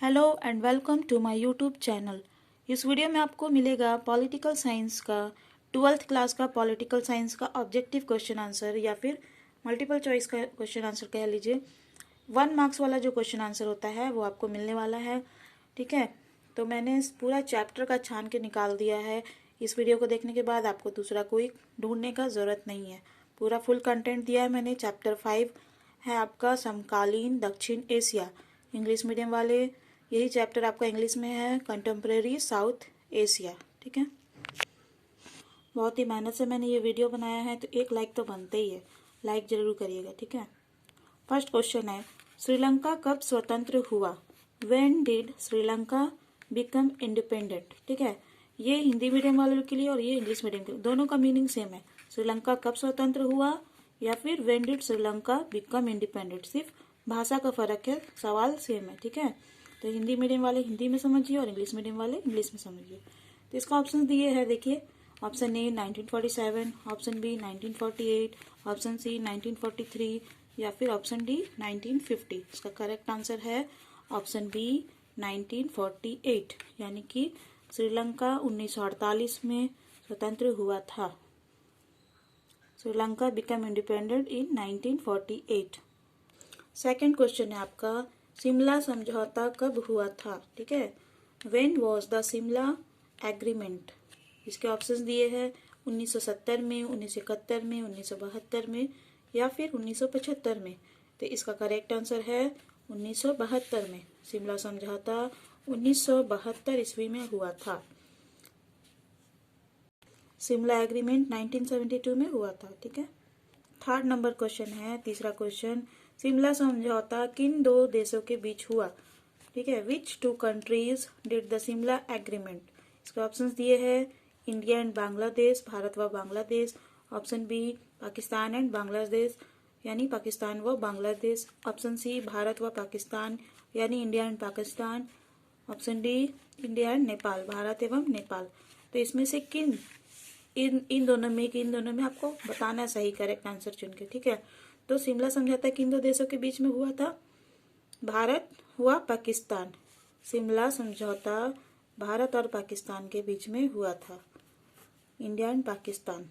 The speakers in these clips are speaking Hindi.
Hello and welcome to my YouTube channel. इस वीडियो में आपको मिलेगा पॉलिटिकल साइंस का 12th क्लास का पॉलिटिकल साइंस का ऑब्जेक्टिव क्वेश्चन आंसर या फिर मल्टीपल चॉइस का क्वेश्चन आंसर कह लीजिए। 1 मार्क्स वाला जो क्वेश्चन आंसर होता है वो आपको मिलने वाला है। ठीक है, तो मैंने इस पूरा चैप्टर का छान के निकाल दिया है। इस वीडियो को देखने के बाद आपको दूसरा कोई ढूंढने का ज़रूरत नहीं है। पूरा फुल कंटेंट दिया है मैंने। चैप्टर 5 है आपका समकालीन दक्षिण एशिया। इंग्लिश मीडियम वाले यही चैप्टर आपका इंग्लिश में है, कंटेम्प्रेरी साउथ एशिया। ठीक है, बहुत ही मेहनत से मैंने ये वीडियो बनाया है, तो एक लाइक तो बनता ही है। लाइक जरूर करिएगा। ठीक है, फर्स्ट क्वेश्चन है, श्रीलंका कब स्वतंत्र हुआ? When did Sri Lanka become independent? ठीक है, ये हिंदी मीडियम वालों के लिए और ये इंग्लिश मीडियम के लिए, दोनों का मीनिंग सेम है। श्रीलंका कब स्वतंत्र हुआ या फिर when did Sri Lanka become independent, सिर्फ भाषा का फर्क है, सवाल सेम है। ठीक है, तो हिंदी मीडियम वाले हिंदी में समझिए और इंग्लिश मीडियम वाले इंग्लिश में समझिए। तो इसका ऑप्शन दिए है, देखिए। Option A 1947, option B 1948, option C 1943 या फिर ऑप्शन डी 1950। इसका करेक्ट आंसर है ऑप्शन बी 1948, यानी कि श्रीलंका 1948 में स्वतंत्र हुआ था। Sri Lanka become independent in 1948। Second question है आपका, शिमला समझौता कब हुआ था? ठीक है, when was the Shimla agreement? इसके ऑप्शंस दिए हैं 1970 में, 1971 में, 1972 में या फिर 1975 में। तो इसका करेक्ट आंसर है 1972 में। शिमला समझौता 1972 ईस्वी में हुआ था। शिमला एग्रीमेंट 1972 में हुआ था। ठीक है, थर्ड नंबर क्वेश्चन है, तीसरा क्वेश्चन, शिमला समझौता किन दो देशों के बीच हुआ? ठीक है, which two countries did the Shimla agreement? इसके ऑप्शंस दिए हैं इंडिया एंड बांग्लादेश, भारत व Bangladesh. Option B Pakistan and Bangladesh, यानी पाकिस्तान व बांग्लादेश। ऑप्शन सी भारत व पाकिस्तान, यानी India and Pakistan. Option D India and Nepal, Bharat एवं नेपाल। तो इसमें से किन इन दोनों में आपको बताना है सही करेक्ट आंसर चुन के। ठीक है, तो शिमला समझौता किन दो देशों के बीच में हुआ था? भारत हुआ पाकिस्तान। शिमला समझौता भारत और पाकिस्तान के बीच में हुआ था, India and Pakistan.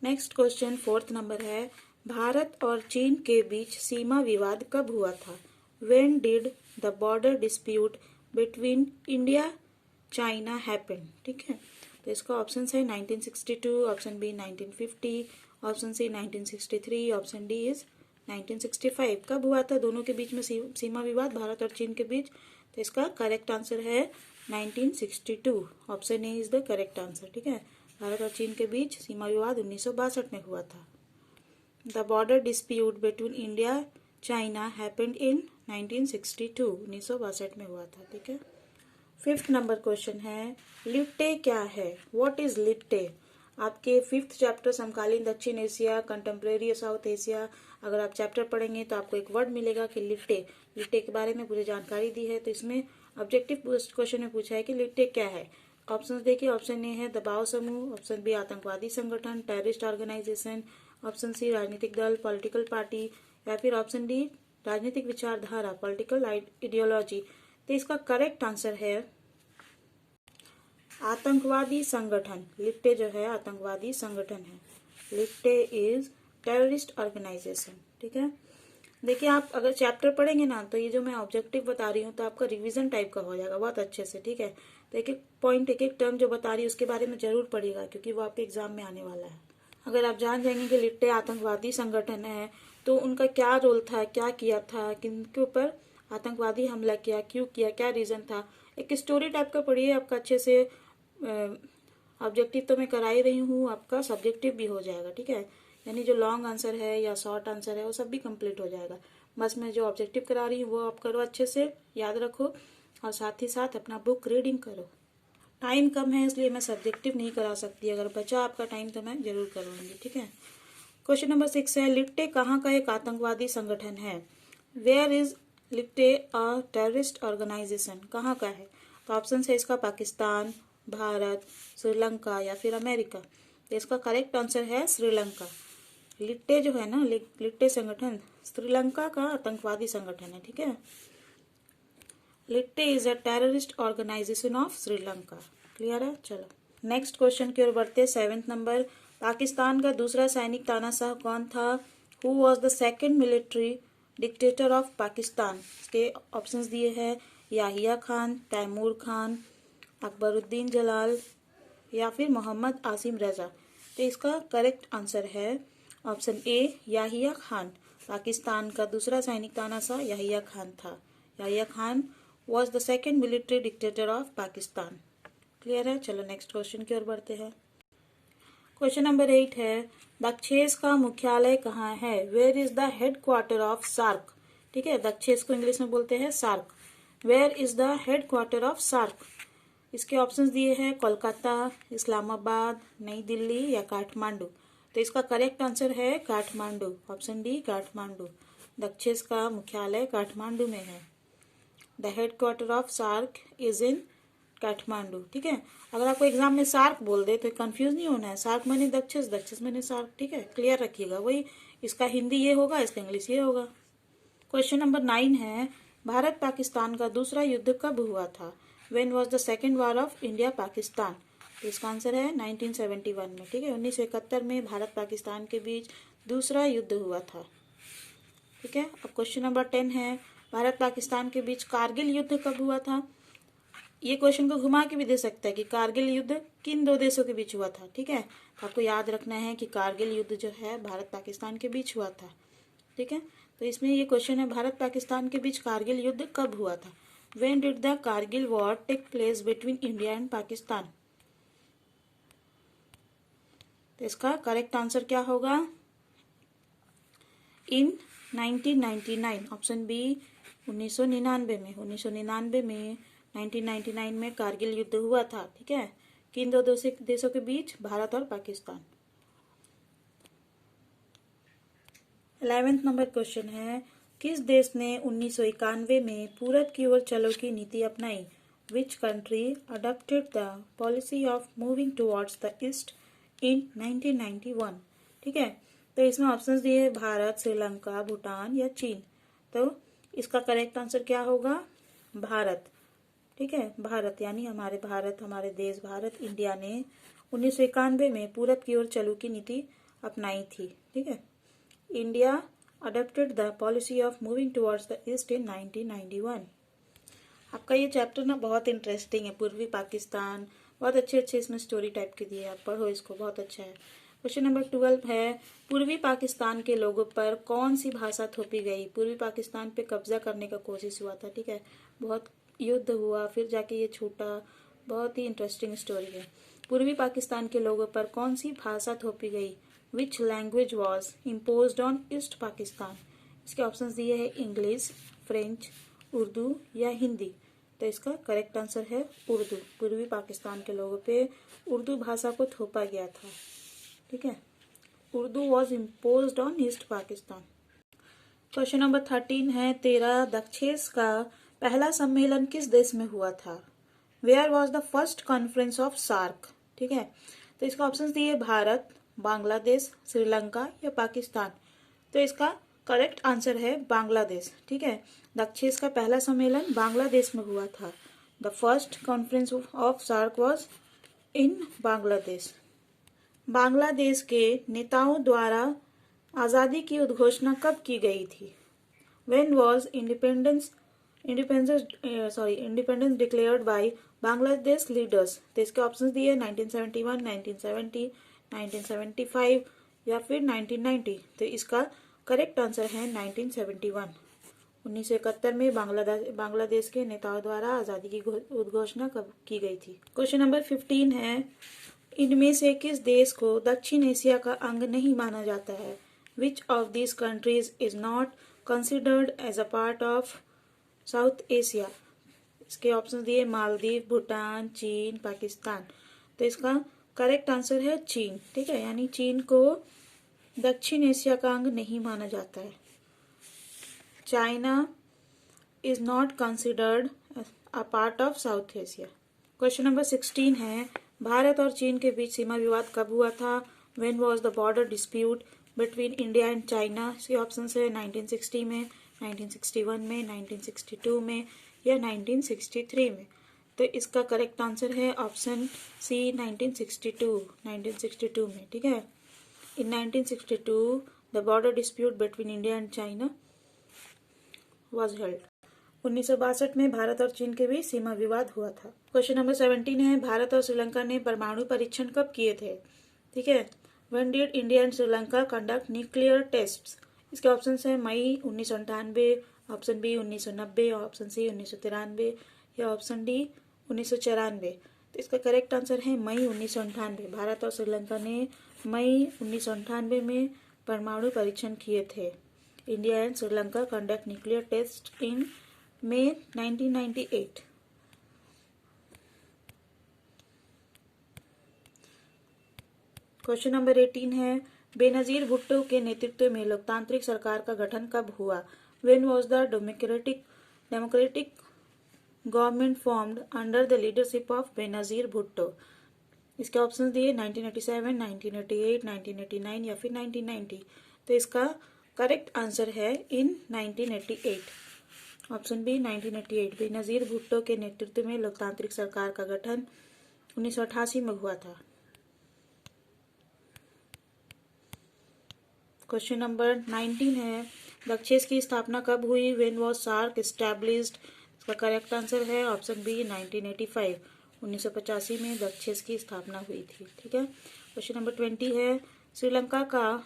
Next question fourth number है, भारत और चीन के बीच सीमा विवाद कब हुआ था? When did the border dispute between India China happen? ठीक है, तो इसका ऑप्शन है 1962, option B 1950, option C 1963, option D is 1965। कब हुआ था दोनों के बीच में सीमा विवाद, भारत और चीन के बीच? तो इसका करेक्ट आंसर है 1962। Option A is the correct answer. ठीक है, भारत और चीन के बीच सीमा विवाद 1962 में हुआ था। The border dispute between India China happened in 1962, 1962 में हुआ था। ठीक है, फिफ्थ नंबर क्वेश्चन है, लिट्टे क्या है? व्हाट इज लिट्टे? आपके फिफ्थ चैप्टर समकालीन दक्षिण एशिया कंटेम्प्रेरी साउथ एशिया, अगर आप चैप्टर पढ़ेंगे तो आपको एक वर्ड मिलेगा कि लिट्टे। लिट्टे के बारे में पूरी जानकारी दी है। तो इसमें ऑब्जेक्टिव क्वेश्चन में पूछा है कि लिट्टे क्या है। ऑप्शन देखिए, ऑप्शन ए है दबाव समूह, ऑप्शन बी आतंकवादी संगठन टेररिस्ट ऑर्गेनाइजेशन, ऑप्शन सी राजनीतिक दल पॉलिटिकल पार्टी या फिर ऑप्शन डी राजनीतिक विचारधारा पॉलिटिकल आइडियोलॉजी। तो इसका करेक्ट आंसर है आतंकवादी संगठन। लिट्टे जो है आतंकवादी संगठन है। LTTE is terrorist organisation. ठीक है, देखिए आप अगर चैप्टर पढ़ेंगे ना तो ये जो मैं ऑब्जेक्टिव बता रही हूँ तो आपका रिवीजन टाइप का हो जाएगा बहुत अच्छे से। ठीक है, तो एक एक पॉइंट एक एक टर्म जो बता रही है उसके बारे में जरूर पढ़िएगा, क्योंकि वो आपके एग्जाम में आने वाला है। अगर आप जान जाएंगे कि लिट्टे आतंकवादी संगठन है तो उनका क्या रोल था, क्या किया था, किनके ऊपर आतंकवादी हमला किया, क्यों किया, क्या रीजन था, एक स्टोरी टाइप का पढ़िए, आपका अच्छे से ऑब्जेक्टिव तो मैं करा ही रही हूँ, आपका सब्जेक्टिव भी हो जाएगा। ठीक है, यानी जो लॉन्ग आंसर है या शॉर्ट आंसर है वो सब भी कंप्लीट हो जाएगा। बस मैं जो ऑब्जेक्टिव करा रही हूँ वो आप करो, अच्छे से याद रखो और साथ ही साथ अपना बुक रीडिंग करो। टाइम कम है इसलिए मैं सब्जेक्टिव नहीं करा सकती, अगर बचा आपका टाइम तो मैं जरूर करूँगी। ठीक है, क्वेश्चन नंबर 6 है, लिट्टे कहाँ का एक आतंकवादी संगठन है? Where is LTTE a terrorist organization? कहाँ का है? तो ऑप्शन है इसका पाकिस्तान, भारत, श्रीलंका या फिर अमेरिका। तो इसका करेक्ट आंसर है श्रीलंका। लिट्टे जो है ना, लिट्टे संगठन श्रीलंका का आतंकवादी संगठन है। ठीक है, LTTE is a terrorist organization of Sri Lanka. Clear है? चलो नेक्स्ट क्वेश्चन की ओर बढ़ते। 7th नंबर, पाकिस्तान का दूसरा सैनिक तानाशाह कौन था? Who was the second military dictator of Pakistan? इसके ऑप्शंस दिए हैं याहिया खान, तैमूर खान, अकबरुद्दीन जलाल या फिर मोहम्मद आसिम रजा। तो इसका करेक्ट आंसर है ऑप्शन ए याहिया खान। पाकिस्तान का दूसरा सैनिक तानाशाह याहिया खान था। Yahya Khan was the second military dictator of Pakistan. Clear है? चलो नेक्स्ट क्वेश्चन की ओर बढ़ते हैं। क्वेश्चन नंबर 8 है, दक्षेस का मुख्यालय कहाँ है? Where is the headquarter of SAARC? ठीक है, दक्षेस को इंग्लिश में बोलते हैं SAARC. Where is the headquarter of SAARC? इसके ऑप्शंस दिए हैं कोलकाता, इस्लामाबाद, नई दिल्ली या काठमांडू। तो इसका करेक्ट आंसर है काठमांडू, ऑप्शन डी काठमांडू। दक्षेस का मुख्यालय काठमांडू में है। The headquarter of SAARC is in Kathmandu. ठीक है, अगर आपको एग्जाम में सार्क बोल दे तो कंफ्यूज नहीं होना है। सार्क मैंने दक्षिण, दक्षिण मैंने सार्क। ठीक है, क्लियर रखिएगा। वही इसका हिंदी ये होगा, इसका इंग्लिश ये होगा। क्वेश्चन नंबर 9 है, भारत पाकिस्तान का दूसरा युद्ध कब हुआ था? When was the second war of India Pakistan? तो इसका आंसर है 1971 में। ठीक है, 1971 में भारत पाकिस्तान के बीच दूसरा युद्ध हुआ था। ठीक है, अब क्वेश्चन नंबर 10 है, भारत पाकिस्तान के बीच कारगिल युद्ध कब हुआ था? ये क्वेश्चन को घुमा के भी दे सकता है कि कारगिल युद्ध किन दो देशों के बीच हुआ था। ठीक है, तो आपको याद रखना है कि कारगिल युद्ध जो है भारत पाकिस्तान के बीच हुआ था। ठीक है, तो इसमें ये क्वेश्चन है, भारत पाकिस्तान के बीच कारगिल युद्ध कब हुआ था? When did the Kargil war take place between India and Pakistan? तो इसका करेक्ट आंसर क्या होगा? इन 1999, ऑप्शन बी 1999 में। 1999 में 1999 में कारगिल युद्ध हुआ था। ठीक है, किन दो देशों के बीच? भारत और पाकिस्तान। 11th नंबर क्वेश्चन है, किस देश ने 1991 में पूरब की ओर चलो की नीति अपनाई? Which country adopted the policy of moving towards the east in 1991? ठीक है, तो इसमें ऑप्शंस दिए हैं भारत, श्रीलंका, भूटान या चीन। तो इसका करेक्ट आंसर क्या होगा? भारत। ठीक है, भारत यानी हमारे देश भारत, इंडिया ने 1991 में पूरब की ओर चलो की नीति अपनाई थी। ठीक है, India adopted the policy of moving towards the east in 1991। आपका ये चैप्टर ना बहुत इंटरेस्टिंग है, पूर्वी पाकिस्तान, बहुत अच्छे अच्छे इसमें स्टोरी टाइप के दिए, आप पढ़ो इसको, बहुत अच्छा है। क्वेश्चन नंबर 12 है, पूर्वी पाकिस्तान के लोगों पर कौन सी भाषा थोपी गई? पूर्वी पाकिस्तान पे कब्जा करने का कोशिश हुआ था। ठीक है, बहुत युद्ध हुआ, फिर जाके ये छूटा, बहुत ही इंटरेस्टिंग स्टोरी है। पूर्वी पाकिस्तान के लोगों पर कौन सी भाषा थोपी गई? Which language was imposed on east Pakistan? इसके ऑप्शंस दिए हैं इंग्लिश, फ्रेंच, उर्दू या हिंदी। तो इसका करेक्ट आंसर है उर्दू। पूर्वी पाकिस्तान के लोगों पे उर्दू भाषा को थोपा गया था। ठीक है, Urdu was imposed on east Pakistan. Question number 13 है, 13, दक्षेस का पहला सम्मेलन किस देश में हुआ था? Where was the first conference of SAARC? ठीक है, तो इसका ऑप्शन दिए भारत, बांग्लादेश, श्रीलंका या पाकिस्तान। तो इसका करेक्ट आंसर है बांग्लादेश। ठीक है, दक्षेस का पहला सम्मेलन बांग्लादेश में हुआ था। The first conference of SAARC was in Bangladesh. Bangladesh के नेताओं द्वारा आज़ादी की उद्घोषणा कब की गई थी? When was independence declared by Bangladesh leaders? तो इसके ऑप्शंस दिए 1971, 1970, 1975 या फिर 1990। तो इसका करेक्ट आंसर है 1971। 1971 में बांग्लादेश के नेताओं द्वारा आज़ादी की उद्घोषणा कब की गई थी? क्वेश्चन नंबर 15 है, इनमें से किस देश को दक्षिण एशिया का अंग नहीं माना जाता है? Which of this countries is not considered as a part of South Asia? इसके ऑप्शन दिए मालदीव, भूटान, चीन, पाकिस्तान। तो इसका करेक्ट आंसर है चीन। ठीक है, यानी चीन को दक्षिण एशिया का अंग नहीं माना जाता है। China is not considered a part of South Asia. Question number 16 है, भारत और चीन के बीच सीमा विवाद कब हुआ था? When was the border dispute between India and China? इसके ऑप्शन है 1960 में, 1961 में, 1962 में या 1963 में? तो इसका करेक्ट आंसर है ऑप्शन सी 1962 में। ठीक है। इन 1962 the border dispute between India and China was held. 1962 में भारत और चीन के बीच सीमा विवाद हुआ था। क्वेश्चन नंबर 17 है, भारत और श्रीलंका ने परमाणु परीक्षण कब किए थे? ठीक है। When did India and Sri Lanka conduct nuclear tests? इसके ऑप्शन है मई 1998, ऑप्शन बी 1990, ऑप्शन सी 1993 या ऑप्शन डी 1994। तो इसका करेक्ट आंसर है मई 1998। भारत और श्रीलंका ने मई 1998 में परमाणु परीक्षण किए थे। India and Sri Lanka conduct nuclear test in May 1998। Question number 18 है, बेनजीर भुट्टो के नेतृत्व में लोकतांत्रिक सरकार का गठन कब हुआ? When was the democratic government formed under the leadership of Benazir Bhutto? इसके ऑप्शन दिए 1987, 1988, 1989 या फिर 1990। तो इसका करेक्ट आंसर है in 1988। Option B 1988। Benazir Bhutto के नेतृत्व में लोकतांत्रिक सरकार का गठन 1988 में हुआ था। क्वेश्चन नंबर 19 है, दक्षेस की स्थापना कब हुई? When was SAARC established? इसका करेक्ट आंसर है ऑप्शन बी 1985। 1985 में दक्षेस की स्थापना हुई थी। ठीक है। क्वेश्चन नंबर 20 है, श्रीलंका का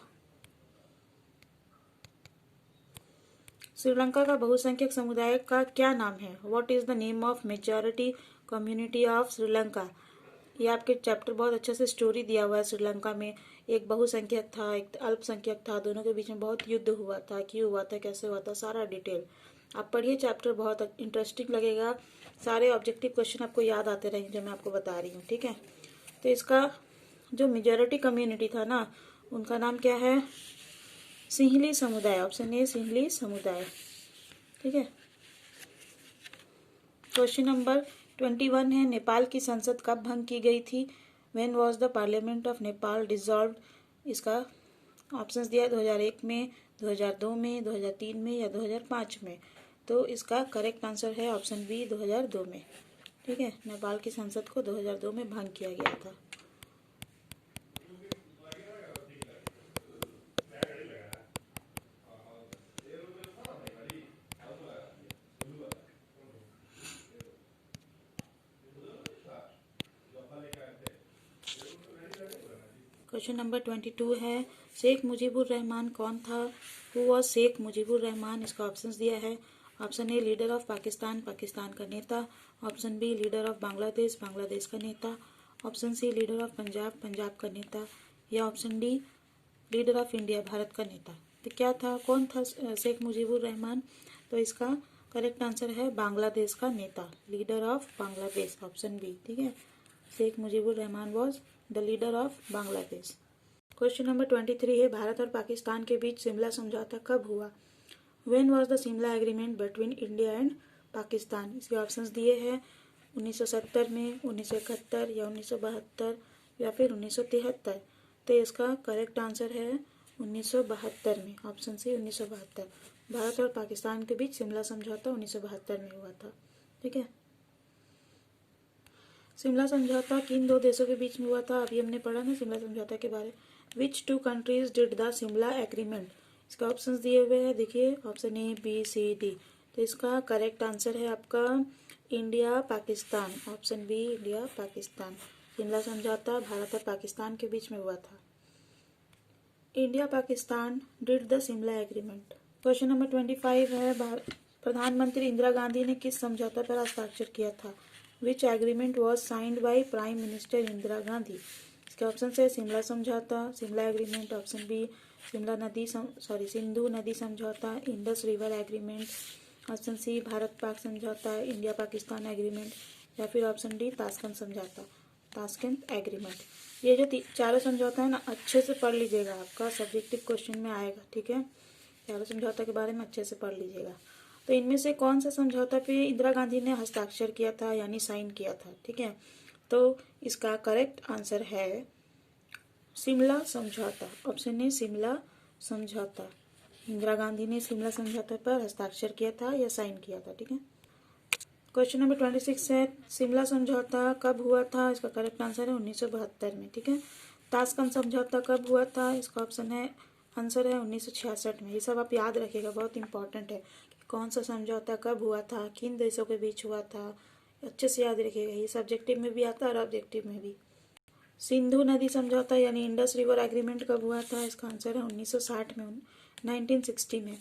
बहुसंख्यक समुदाय का क्या नाम है? What is the name of majority community of Sri Lanka? ये आपके चैप्टर बहुत अच्छे से स्टोरी दिया हुआ है। श्रीलंका में एक बहुसंख्यक था, एक अल्पसंख्यक था, दोनों के बीच में बहुत युद्ध हुआ था, क्यों हुआ था, कैसे हुआ था, सारा डिटेल आप पढ़िए। चैप्टर बहुत इंटरेस्टिंग लगेगा। सारे ऑब्जेक्टिव क्वेश्चन आपको याद आते रहेंगे जो मैं आपको बता रही हूँ। ठीक है। तो इसका जो मेजॉरिटी कम्युनिटी था ना, उनका नाम क्या है? सिंहली समुदाय। ऑप्शन ए सिंहली समुदाय। ठीक है। क्वेश्चन नंबर 21 है, नेपाल की संसद कब भंग की गई थी? When was the parliament of Nepal dissolved? इसका ऑप्शंस दिया 2001 में, 2002 में, 2003 में या 2005 में। तो इसका करेक्ट आंसर है ऑप्शन बी 2002 में। ठीक है। नेपाल की संसद को 2002 में भंग किया गया था। क्वेश्चन नंबर 22 है, शेख मुजीबुर रहमान कौन था? Who was Sheikh Mujibur Rahman? इसका ऑप्शंस दिया है। Option A leader of Pakistan, Pakistan का नेता। Option B leader of Bangladesh, Bangladesh का नेता। Option C leader of Punjab, Punjab का नेता। या option D leader of India, Bharat का नेता। तो क्या था, कौन था शेख मुजीबुर रहमान? तो इसका करेक्ट आंसर है बांग्लादेश का नेता, leader of Bangladesh. Option B. ठीक है। Sheikh Mujibur Rahman was the leader of Bangladesh. Question number 23 है, भारत और पाकिस्तान के बीच शिमला समझौता कब हुआ? When was the Shimla agreement between India and Pakistan? इसके ऑप्शंस दिए हैं 1970 में, 1971 या 1972 या फिर 1973। तो इसका करेक्ट आंसर है 1972 में। Option C 1972। भारत और पाकिस्तान के बीच शिमला समझौता 1972 में हुआ था। ठीक है। शिमला समझौता किन दो देशों के बीच में हुआ था? अभी हमने पढ़ा ना शिमला समझौता के बारे। Which two countries did the Shimla agreement? इसका ऑप्शंस दिए हुए हैं, देखिए option A B C D. तो इसका करेक्ट आंसर है आपका India Pakistan. Option B India Pakistan. Shimla समझौता भारत और पाकिस्तान के बीच में हुआ था। India Pakistan did the Shimla agreement. Question number 25 है, प्रधानमंत्री इंदिरा गांधी ने किस समझौता पर हस्ताक्षर किया था? Which agreement was signed by prime minister Indira Gandhi? इसके ऑप्शन है शिमला समझौता, Shimla agreement. Option B Sindhu नदी समझौता, Indus river agreement. Option C Bharat Pak समझौता, इंडिया पाकिस्तान एग्रीमेंट। या फिर ऑप्शन डी ताशकंद समझौता, ताशकंद एग्रीमेंट। ये जो चारों समझौता है ना, अच्छे से पढ़ लीजिएगा, आपका सब्जेक्टिव क्वेश्चन में आएगा। ठीक है। चारों समझौता के बारे में अच्छे से पढ़ लीजिएगा। तो इनमें से कौन सा समझौता पे इंदिरा गांधी ने हस्ताक्षर किया था, यानी साइन किया था? ठीक है। तो इसका करेक्ट आंसर है शिमला समझौता। ऑप्शन ए शिमला समझौता। इंदिरा गांधी ने शिमला समझौते पर हस्ताक्षर किया था या साइन किया था। ठीक है। क्वेश्चन नंबर 26 है, शिमला समझौता कब हुआ था? इसका करेक्ट आंसर है 1972 में। ठीक है। ताशकंद समझौता कब हुआ था? इसका ऑप्शन है आंसर है 1966 में। ये सब आप याद रखिएगा, बहुत इंपॉर्टेंट है कि कौन सा समझौता कब हुआ था, किन देशों के बीच हुआ था, अच्छे से याद रखिएगा। ये सब्जेक्टिव में भी आता है और ऑब्जेक्टिव में भी। सिंधु नदी समझौता यानी इंडस रिवर एग्रीमेंट कब हुआ था? इसका आंसर है 1960 में, 1960 में।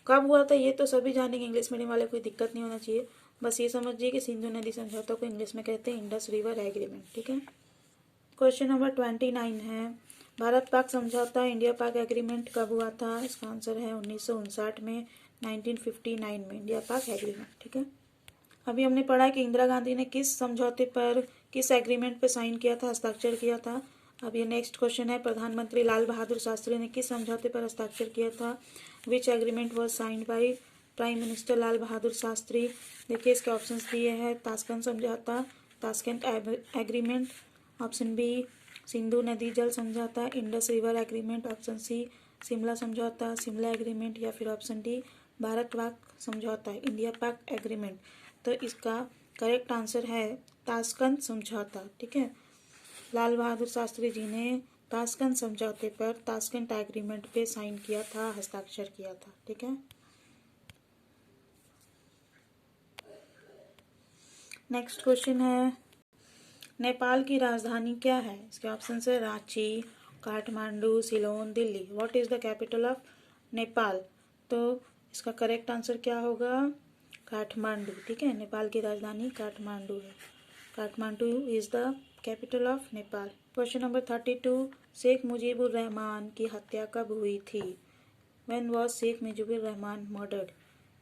कब हुआ था ये तो सभी जानेंगे, इंग्लिश मीडियम वाले कोई दिक्कत नहीं होना चाहिए। बस ये समझिए कि सिंधु नदी समझौता को इंग्लिश में कहते हैं इंडस रिवर एग्रीमेंट। ठीक है। क्वेश्चन नंबर 29 है, भारत पाक समझौता इंडिया पाक एग्रीमेंट कब हुआ था? इसका आंसर है 1959 में, 1959 में इंडिया पाक एग्रीमेंट। ठीक है। अभी हमने पढ़ा कि इंदिरा गांधी ने किस समझौते पर, किस एग्रीमेंट पे साइन किया था, हस्ताक्षर किया था। अब ये नेक्स्ट क्वेश्चन है, प्रधानमंत्री लाल बहादुर शास्त्री ने किस समझौते पर हस्ताक्षर किया था? Which agreement was signed by prime minister Lal Bahadur Shastri? देखिए इसके ऑप्शंस दिए हैं, ताशकंद समझौता, Tashkent agreement, option B Sindhu नदी जल समझौता, Indus river agreement, option C Shimla समझौता, शिमला एग्रीमेंट, या फिर ऑप्शन डी भारत पाक समझौता, इंडिया पाक एग्रीमेंट। तो इसका करेक्ट आंसर है ताशकंद समझौता। ठीक है। लाल बहादुर शास्त्री जी ने ताशकंद समझौते पर, ताशकंद एग्रीमेंट पे साइन किया था, हस्ताक्षर किया था। ठीक है। नेक्स्ट क्वेश्चन है, नेपाल की राजधानी क्या है? इसके ऑप्शन है Ranchi, Kathmandu, Ceylon, Delhi. What is the capital of Nepal? तो इसका करेक्ट आंसर क्या होगा? काठमांडू। ठीक है। नेपाल की राजधानी काठमांडू है। Kathmandu is the capital of Nepal. Question number 32, Sheikh Mujibur Rahman की हत्या कब हुई थी? When was Sheikh Mujibur Rahman murdered?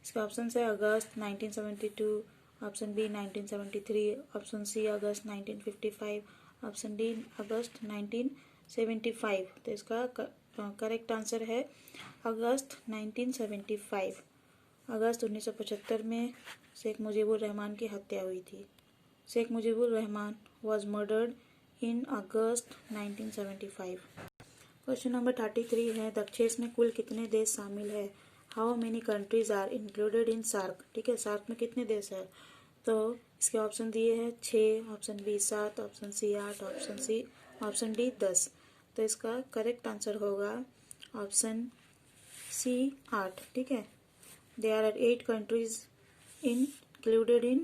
इसका ऑप्शन है अगस्त 1972, ऑप्शन बी 1973, ऑप्शन सी अगस्त 1955, ऑप्शन डी अगस्त 1975। तो इसका करेक्ट आंसर है अगस्त 1975। अगस्त 1975 में शेख मुजीबुर रहमान की हत्या हुई थी। Sheikh Mujibur Rahman was murdered in August 1975। Question number 33 है, दक्षेस में कुल कितने देश शामिल है? How many countries are included in SAARC? ठीक है। सार्क में कितने देश है? तो इसके ऑप्शन दिए हैं 6, option B 7, option C 8, option D 10। तो इसका करेक्ट आंसर होगा ऑप्शन सी 8। ठीक है। There are 8 countries included in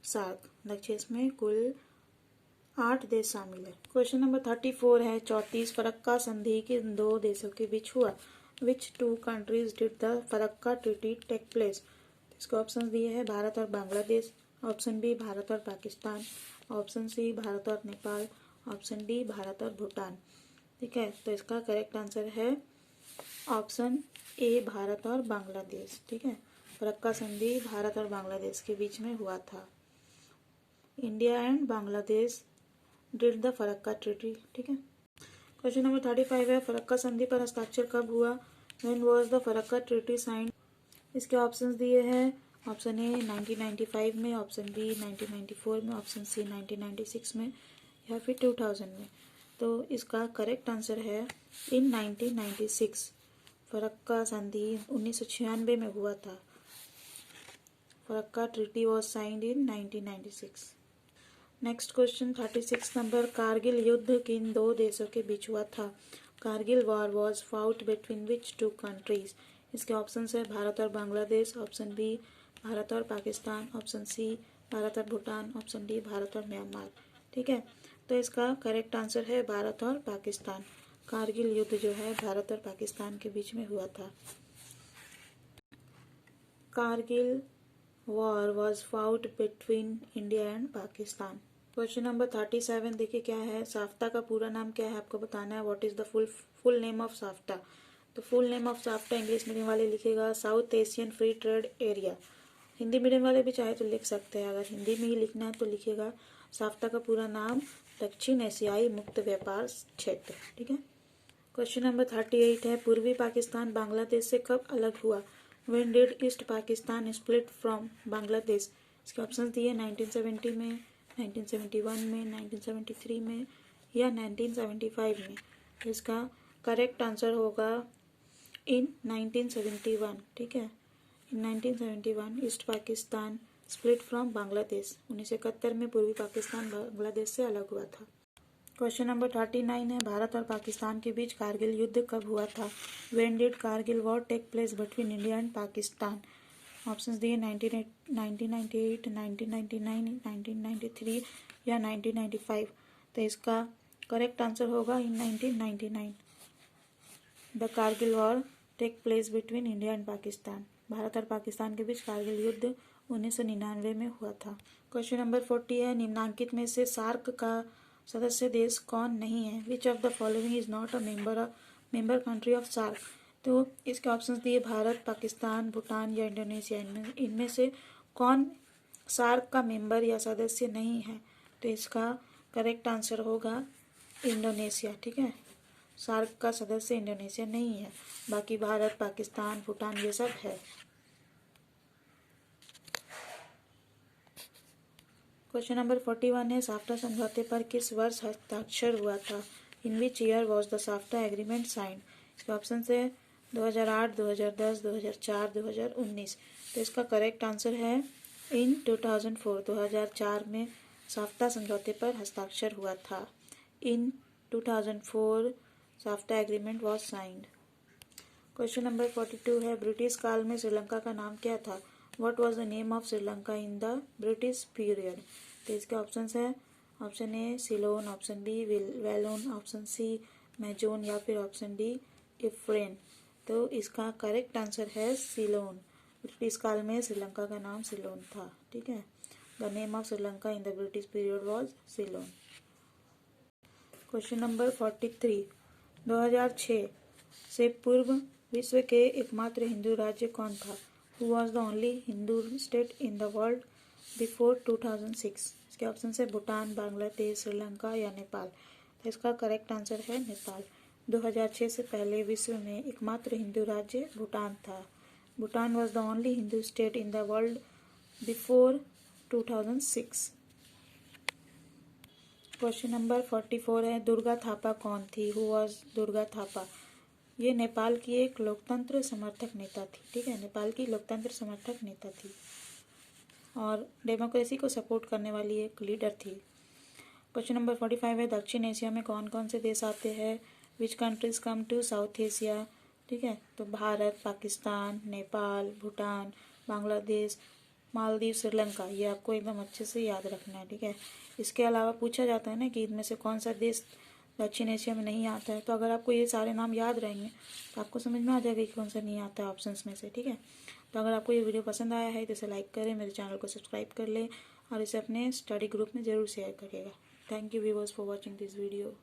SAARC। दक्षेस में कुल 8 देश शामिल है। क्वेश्चन नंबर 34 है, 34 फरक्का संधि किन 2 देशों के बीच हुआ? Which 2 countries did the Farakka treaty take place? इसके ऑप्शन दिए हैं भारत और बांग्लादेश, ऑप्शन बी भारत और पाकिस्तान, ऑप्शन सी भारत और नेपाल, ऑप्शन डी भारत और भूटान। ठीक है। तो इसका करेक्ट आंसर है ऑप्शन ए भारत और बांग्लादेश। ठीक है। फरक्का संधि भारत और बांग्लादेश के बीच में हुआ था। India and Bangladesh did the Farakka treaty. ठीक है। क्वेश्चन नंबर 35 है, फरक्का संधि पर हस्ताक्षर कब हुआ? When was the Farakka treaty signed? इसके ऑप्शंस दिए हैं, ऑप्शन ए 1995 में, ऑप्शन बी 1994 में, ऑप्शन सी 1996 में, या फिर 2000 में। तो इसका करेक्ट आंसर है इन 1996। फरक्का संधि 1996 में हुआ था। Farakka treaty was signed in 1996। Next question 36 number, Kargil युद्ध किन 2 देशों के बीच हुआ था? Kargil war was fought between which 2 countries? इसके ऑप्शन है भारत और बांग्लादेश, ऑप्शन बी भारत और पाकिस्तान, ऑप्शन सी भारत और भूटान, ऑप्शन डी भारत और म्यांमार। ठीक है। तो इसका करेक्ट आंसर है भारत और पाकिस्तान। कारगिल युद्ध जो है भारत और पाकिस्तान के बीच में हुआ था। Kargil war was fought between India and Pakistan. Question number 37 देखिए क्या है, साफ्ता का पूरा नाम क्या है आपको बताना है। What is the full name of SAFTA? तो full name of SAFTA English medium वाले लिखेगा South Asian free trade area. Hindi medium वाले भी चाहे तो लिख सकते हैं, अगर हिंदी में ही लिखना है तो लिखेगा साफ्ता का पूरा नाम दक्षिण एशियाई मुक्त व्यापार क्षेत्र। ठीक है। क्वेश्चन नंबर 38 है, पूर्वी पाकिस्तान बांग्लादेश से कब अलग हुआ? When did east Pakistan split from Bangladesh? इसके ऑप्शन दिए 1970 में, 1971 में, 1973 में, या 1975 में। तो इसका करेक्ट आंसर होगा इन 1971, ठीक है। इन 1971 east Pakistan split from Bangladesh. 1971 में पूर्वी पाकिस्तान बांग्लादेश से अलग हुआ था। क्वेश्चन नंबर 39 है, भारत और पाकिस्तान के बीच कारगिल युद्ध कब हुआ था? When did Kargil war take place between India and Pakistan? Options दिए 1998, 1999, 1993 या 1995। तो इसका करेक्ट आंसर होगा in 1999। The Kargil war take place between India and Pakistan. Bharat और पाकिस्तान के बीच कारगिल युद्ध 1999 में हुआ था। क्वेश्चन नंबर 40 है, निम्नलिखित में से सार्क का सदस्य देश कौन नहीं है? Which of the following is not a member country of SAARC? तो इसके ऑप्शंस दिए भारत, पाकिस्तान, भूटान या इंडोनेशिया। इनमें से कौन सार्क का मेंबर या सदस्य नहीं है? तो इसका करेक्ट आंसर होगा इंडोनेशिया, ठीक है। सार्क का सदस्य इंडोनेशिया नहीं है, बाकी भारत, पाकिस्तान, भूटान ये सब है। क्वेश्चन नंबर 41 है, साफ्टा समझौते पर किस वर्ष हस्ताक्षर हुआ था? In which year was the SAFTA agreement signed? इसके ऑप्शन है 2008, 2010, 2004, 2019। तो इसका करेक्ट आंसर है इन 2004। 2004 में साफ्टा समझौते पर हस्ताक्षर हुआ था। इन 2004 SAFTA agreement was signed. Question number 42 है, ब्रिटिश काल में श्रीलंका का नाम क्या था? What was the name of Sri Lanka in the British period? तो इसके ऑप्शन है, option A Ceylon, option B वेलोन, ऑप्शन सी मैजोन या फिर ऑप्शन डी इफ्रेन। तो इसका करेक्ट आंसर है सिलोन। ब्रिटिश काल में श्रीलंका का नाम सिलोन था, ठीक है। The name of Sri Lanka in the British period was Ceylon. Question number 43, 2006 से पूर्व विश्व के एकमात्र हिंदू राज्य कौन था? Who was the only Hindu state in the world before 2006? इसके ऑप्शन है भूटान, बांग्लादेश, श्रीलंका या नेपाल। तो इसका करेक्ट आंसर है नेपाल। 2006 से पहले विश्व में एकमात्र हिंदू राज्य भूटान था। Bhutan was the only Hindu state in the world before 2006। Question number 44 है, दुर्गा थापा कौन थी? Who was Durga Thapa? ये नेपाल की एक लोकतंत्र समर्थक नेता थी, ठीक है। नेपाल की लोकतंत्र समर्थक नेता थी और डेमोक्रेसी को सपोर्ट करने वाली एक लीडर थी। क्वेश्चन नंबर 45 है, दक्षिण एशिया में कौन कौन से देश आते हैं? Which countries come to South Asia? ठीक है, तो भारत, पाकिस्तान, नेपाल, भूटान, बांग्लादेश, मालदीव, श्रीलंका। ये आपको एकदम अच्छे से याद रखना है, ठीक है। इसके अलावा पूछा जाता है ना कि इनमें से कौन सा देश दक्षिण एशिया में नहीं आता है। तो अगर आपको ये सारे नाम याद रहेंगे तो आपको समझ में आ जाएगा कि कौन सा नहीं आता है ऑप्शंस में से, ठीक है। तो अगर आपको ये वीडियो पसंद आया है तो इसे लाइक करें, मेरे चैनल को सब्सक्राइब कर लें और इसे अपने स्टडी ग्रुप में ज़रूर शेयर करिएगा। Thank you viewers for watching this video.